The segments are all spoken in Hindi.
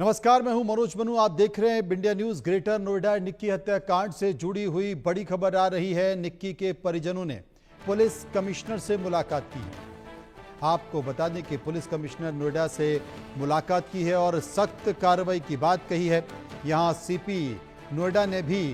नमस्कार, मैं हूं मनोज मनु। आप देख रहे हैं India news. Greater Noida Nikki हत्याकांड से जुड़ी हुई बड़ी खबर आ रही है। निक्की के परिजनों ने पुलिस कमिश्नर से मुलाकात की है। आपको बता दें कि पुलिस कमिश्नर नोएडा से मुलाकात की है और सख्त कार्रवाई की बात कही है। यहां सीपी नोएडा ने भी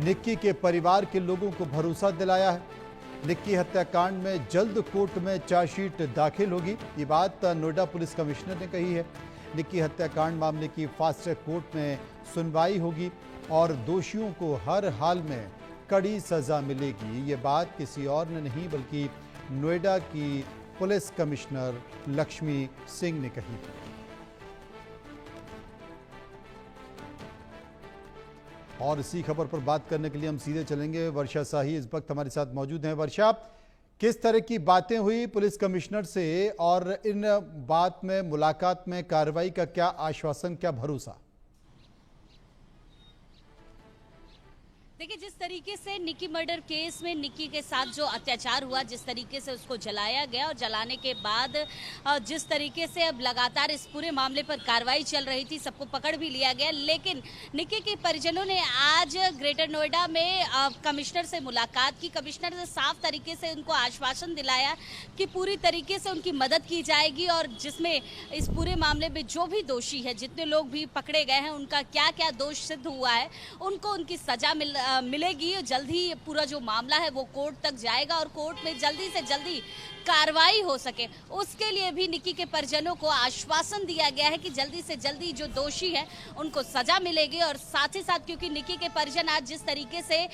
निक्की के परिवार के लोगों को भरोसा दिलाया है। निक्की हत्याकांड में जल्द कोर्ट में चार्जशीट दाखिल होगी, ये बात नोएडा पुलिस कमिश्नर ने कही है। निक्की हत्याकांड मामले की फास्ट ट्रैक कोर्ट में सुनवाई होगी और दोषियों को हर हाल में कड़ी सजा मिलेगी। ये बात किसी और ने नहीं बल्कि नोएडा की पुलिस कमिश्नर लक्ष्मी सिंह ने कही। और इसी खबर पर बात करने के लिए हम सीधे चलेंगे। वर्षा शाही इस वक्त हमारे साथ मौजूद हैं। वर्षा, किस तरह की बातें हुई पुलिस कमिश्नर से और इन बात में मुलाकात में कार्रवाई का क्या आश्वासन, क्या भरोसा? देखिए, जिस तरीके से निक्की मर्डर केस में निक्की के साथ जो अत्याचार हुआ, जिस तरीके से उसको जलाया गया और जलाने के बाद जिस तरीके से अब लगातार इस पूरे मामले पर कार्रवाई चल रही थी, सबको पकड़ भी लिया गया, लेकिन निक्की के परिजनों ने आज ग्रेटर नोएडा में कमिश्नर से मुलाकात की। कमिश्नर ने साफ तरीके से उनको आश्वासन दिलाया कि पूरी तरीके से उनकी मदद की जाएगी और जिसमें इस पूरे मामले में जो भी दोषी है, जितने लोग भी पकड़े गए हैं, उनका क्या क्या दोष सिद्ध हुआ है, उनको उनकी सजा मिलेगी। जल्द ही पूरा जो मामला है वो कोर्ट तक जाएगा और कोर्ट में जल्दी से जल्दी कार्रवाई हो सके, उसके लिए भी निक्की के परिजनों को आश्वासन दिया गया है कि जल्दी से जल्दी जो दोषी है उनको सजा मिलेगी। और साथ ही साथ क्योंकि निक्की के परिजन आज जिस तरीके से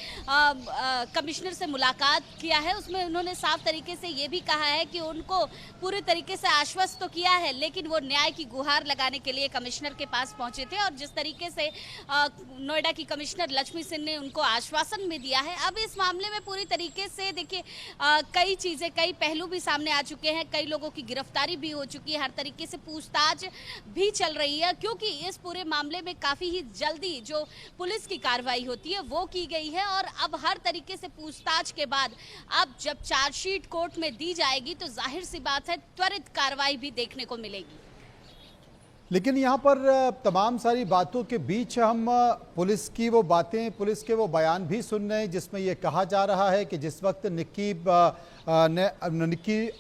कमिश्नर से मुलाकात किया है, उसमें उन्होंने साफ तरीके से ये भी कहा है कि उनको पूरे तरीके से आश्वस्त तो किया है, लेकिन वो न्याय की गुहार लगाने के लिए कमिश्नर के पास पहुंचे थे। और जिस तरीके से नोएडा की कमिश्नर लक्ष्मी सिंह ने उनको आश्वासन भी दिया है। अब इस मामले में पूरी तरीके से देखिए कई चीजें, कई पहलू भी सामने आ चुके हैं, कई लोगों की गिरफ्तारी भी हो चुकी है, हर तरीके से पूछताछ भी चल रही है, क्योंकि इस पूरे मामले में काफी ही जल्दी जो पुलिस की कार्रवाई होती है वो की गई है। और अब हर तरीके से पूछताछ के बाद अब जब चार्जशीट कोर्ट में दी जाएगी तो जाहिर सी बात है त्वरित कार्रवाई भी देखने को मिलेगी। लेकिन यहाँ पर तमाम सारी बातों के बीच हम पुलिस की वो बातें, पुलिस के वो बयान भी सुन रहे हैं जिसमें ये कहा जा रहा है कि जिस वक्त निक्की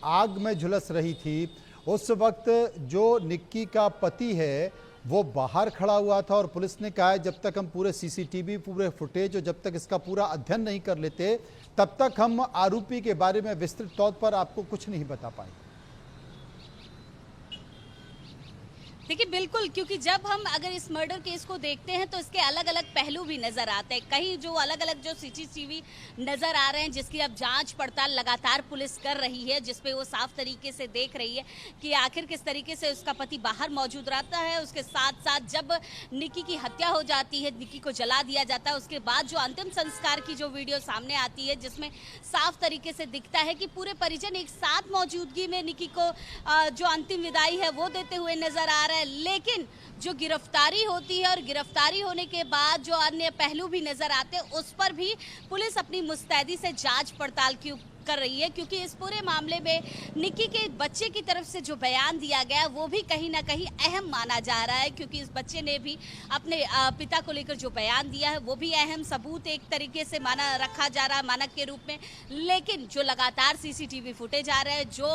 आग में झुलस रही थी, उस वक्त जो निक्की का पति है वो बाहर खड़ा हुआ था और पुलिस ने कहा है जब तक हम पूरे सीसीटीवी, पूरे फुटेज और जब तक इसका पूरा अध्ययन नहीं कर लेते तब तक हम आरोपी के बारे में विस्तृत तौर पर आपको कुछ नहीं बता पाएंगे। देखिए, बिल्कुल, क्योंकि जब हम अगर इस मर्डर केस को देखते हैं तो इसके अलग अलग पहलू भी नजर आते हैं। कहीं जो अलग अलग जो सीसीटीवी नजर आ रहे हैं जिसकी अब जांच पड़ताल लगातार पुलिस कर रही है, जिसपे वो साफ तरीके से देख रही है कि आखिर किस तरीके से उसका पति बाहर मौजूद रहता है। उसके साथ साथ जब निक्की की हत्या हो जाती है, निक्की को जला दिया जाता है, उसके बाद जो अंतिम संस्कार की जो वीडियो सामने आती है जिसमें साफ तरीके से दिखता है कि पूरे परिजन एक साथ मौजूदगी में निक्की को जो अंतिम विदाई है वो देते हुए नजर आ रहा है। लेकिन जो गिरफ्तारी होती है और गिरफ्तारी होने के बाद जो अन्य पहलू भी नजर आते हैं, उस पर भी पुलिस अपनी मुस्तैदी से जांच पड़ताल कर रही है, क्योंकि इस पूरे मामले में निक्की के बच्चे की तरफ से जो बयान दिया गया वो भी कहीं ना कहीं अहम माना जा रहा है, क्योंकि इस बच्चे ने भी अपने पिता को लेकर जो बयान दिया है वो भी अहम सबूत एक तरीके से रखा जा रहा है मानक के रूप में। लेकिन जो लगातार सीसीटीवी फुटेज आ रहे हैं, जो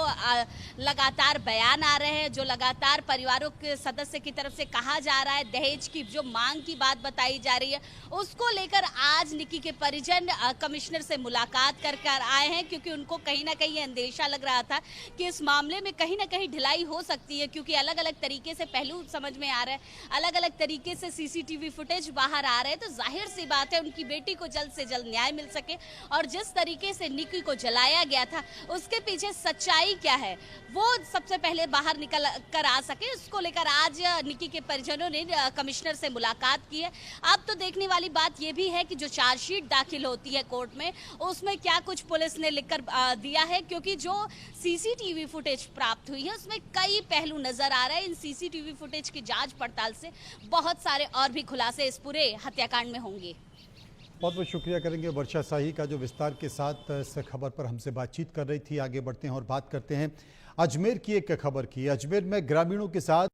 लगातार बयान आ रहे हैं, जो लगातार परिवारों के सदस्य की तरफ से कहा जा रहा है, दहेज की जो मांग की बात बताई जा रही है, उसको लेकर आज निक्की के परिजन कमिश्नर से मुलाकात कर आए हैं, क्योंकि उनको कहीं ना कहीं अंदेशा लग रहा था कि इस मामले में कहीं ना कहीं ढिलाई हो सकती है, क्योंकि अलग अलग तरीके से पहलू समझ में आ रहे हैं, अलग अलग तरीके से सीसीटीवी फुटेज बाहर आ रहे हैं। तो जाहिर सी बात है उनकी बेटी को जल्द से जल्द न्याय मिल सके और जिस तरीके से निक्की को जलाया गया था उसके पीछे सच्चाई क्या है वो सबसे पहले बाहर निकल कर आ सके, उसको लेकर आज निक्की के परिजनों ने कमिश्नर से मुलाकात की है। अब तो देखने वाली बात यह भी है कि जो चार्जशीट दाखिल होती है कोर्ट में, उसमें क्या कुछ पुलिस ने लिखकर दिया है, क्योंकि जो सीसीटीवी फुटेज प्राप्त हुई है उसमें कई पहलू नजर आ रहे हैं। इन सीसीटीवी फुटेज की जांच पड़ताल से बहुत सारे और भी खुलासे इस पूरे हत्याकांड में होंगे। बहुत बहुत शुक्रिया करेंगे वर्षा शाही का, जो विस्तार के साथ इस खबर पर हमसे बातचीत कर रही थी। आगे बढ़ते हैं और बात करते हैं अजमेर की एक खबर की। अजमेर में ग्रामीणों के साथ